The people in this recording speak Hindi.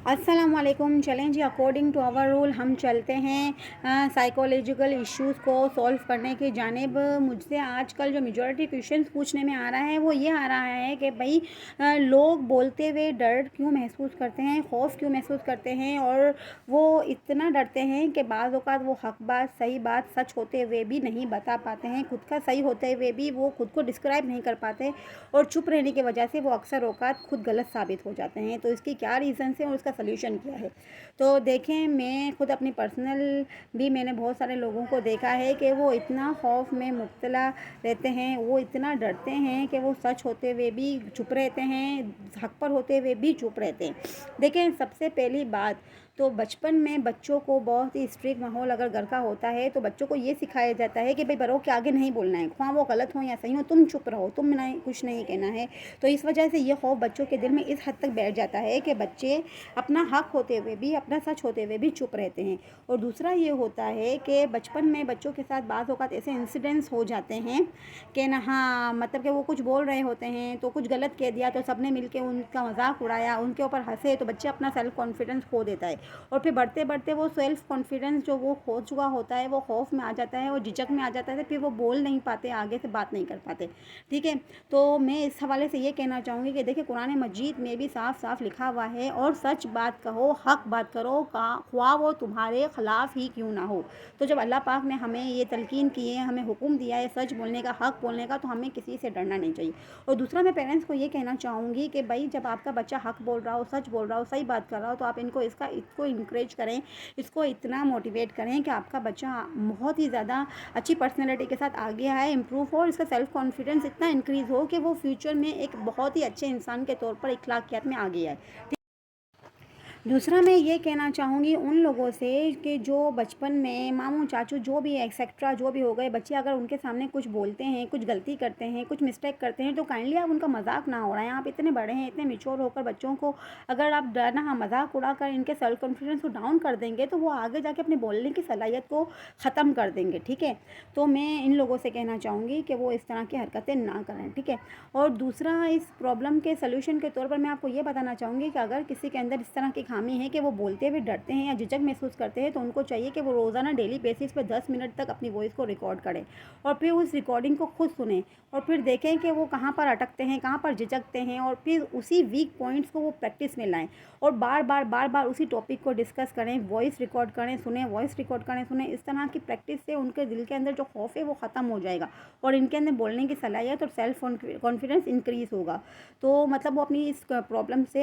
अस्सलाम वालेकुम। चलें जी, अकॉर्डिंग टू आवर रूल हम चलते हैं साइकोलॉजिकल इश्यूज़ को सॉल्व करने की जानिब। मुझसे आजकल जो मेजॉरिटी क्वेश्चंस पूछने में आ रहा है वो ये आ रहा है कि भाई लोग बोलते हुए डर क्यों महसूस करते हैं, खौफ क्यों महसूस करते हैं, और वो इतना डरते हैं कि बाज़ औक़ात वो हक़ बात, सही बात, सच होते हुए भी नहीं बता पाते हैं। खुद का सही होते हुए भी वो खुद को डिस्क्राइब नहीं कर पाते, और चुप रहने की वजह से वो अक्सर औक़ात खुद गलत साबित हो जाते हैं। तो इसकी क्या रीज़न्स हैं और उसका सल्यूशन क्या है? तो देखें, मैं खुद अपनी पर्सनल भी मैंने बहुत सारे लोगों को देखा है कि वो इतना खौफ में मुब्तला रहते हैं, वो इतना डरते हैं कि वो सच होते हुए भी चुप रहते हैं, हक़ पर होते हुए भी चुप रहते हैं। देखें, सबसे पहली बात तो बचपन में बच्चों को बहुत ही स्ट्रिक्ट माहौल अगर घर का होता है तो बच्चों को ये सिखाया जाता है कि भाई बड़ों के आगे नहीं बोलना है, ख्वाह वो गलत हो या सही हो, तुम चुप रहो, तुम नहीं कुछ नहीं कहना है। तो इस वजह से ये खौफ बच्चों के दिल में इस हद तक बैठ जाता है कि बच्चे अपना हक होते हुए भी, अपना सच होते हुए भी चुप रहते हैं। और दूसरा ये होता है कि बचपन में बच्चों के साथ बाज़ औक़ात ऐसे इंसिडेंट्स हो जाते हैं कि ना, हाँ, मतलब कि वो कुछ बोल रहे होते हैं तो कुछ गलत कह दिया तो सबने मिलके उनका मजाक उड़ाया, उनके ऊपर हंसे, तो बच्चे अपना सेल्फ कॉन्फिडेंस खो देता है। और फिर बढ़ते बढ़ते वो सेल्फ कॉन्फिडेंस जो वो खो चुका होता है वो खौफ में आ जाता है, वो झिझक में आ जाता है, फिर वो बोल नहीं पाते, आगे से बात नहीं कर पाते। ठीक है, तो मैं इस हवाले से ये कहना चाहूँगी कि देखिए, कुरान मजीद में भी साफ साफ लिखा हुआ है, और सच बात कहो, हक बात करो, ख्वाह वो तुम्हारे ख़िलाफ़ ही क्यों ना हो। तो जब अल्लाह पाक ने हमें ये तलकीन की है, हमें हुक्म दिया है सच बोलने का, हक बोलने का, तो हमें किसी से डरना नहीं चाहिए। और दूसरा, मैं पेरेंट्स को ये कहना चाहूँगी कि भाई जब आपका बच्चा हक बोल रहा हो, सच बोल रहा हो, सही बात कर रहा हो, तो आप इसको इनकरेज करें, इसको इतना मोटिवेट करें कि आपका बच्चा बहुत ही ज़्यादा अच्छी पर्सनैलिटी के साथ आगे आए, इम्प्रूव हो, और इसका सेल्फ कॉन्फिडेंस इतना इंक्रीज़ हो कि वो फ्यूचर में एक बहुत ही अच्छे इंसान के तौर पर इखलाकियात में आगे आए। दूसरा, मैं ये कहना चाहूँगी उन लोगों से कि जो बचपन में मामू चाचू जो भी एक्सेट्रा जो भी हो गए बच्चे, अगर उनके सामने कुछ बोलते हैं, कुछ गलती करते हैं, कुछ मिस्टेक करते हैं, तो काइंडली आप उनका मजाक ना उड़ाएं। आप इतने बड़े हैं, इतने मैच्योर होकर बच्चों को अगर आप डरना मजाक उड़ाकर इनके सेल्फ कॉन्फिडेंस को डाउन कर देंगे तो वो आगे जाके अपने बोलने की सलाहियत को ख़त्म कर देंगे। ठीक है, तो मैं इन लोगों से कहना चाहूँगी कि वो इस तरह की हरकतें ना करें। ठीक है, और दूसरा, इस प्रॉब्लम के सलूशन के तौर पर मैं आपको ये बताना चाहूँगी कि अगर किसी के अंदर इस तरह की खामी है कि वो बोलते हुए डरते हैं या झिझक महसूस करते हैं, तो उनको चाहिए कि वो रोज़ाना डेली बेसिस पे 10 मिनट तक अपनी वॉइस को रिकॉर्ड करें, और फिर उस रिकॉर्डिंग को खुद सुनें, और फिर देखें कि वो कहाँ पर अटकते हैं, कहाँ पर झिझकते हैं, और फिर उसी वीक पॉइंट्स को वो प्रैक्टिस में लाएँ, और बार बार उसी टॉपिक को डिस्कस करें, वॉइस रिकॉर्ड करें, सुने, वॉइस रिकॉर्ड करें, सुने। इस तरह की प्रैक्टिस से उनके दिल के अंदर जो खौफ है वो ख़त्म हो जाएगा, और इनके अंदर बोलने की सलाहियत और सेल्फ कॉन्फिडेंस इंक्रीज़ होगा। तो मतलब वो अपनी इस प्रॉब्लम से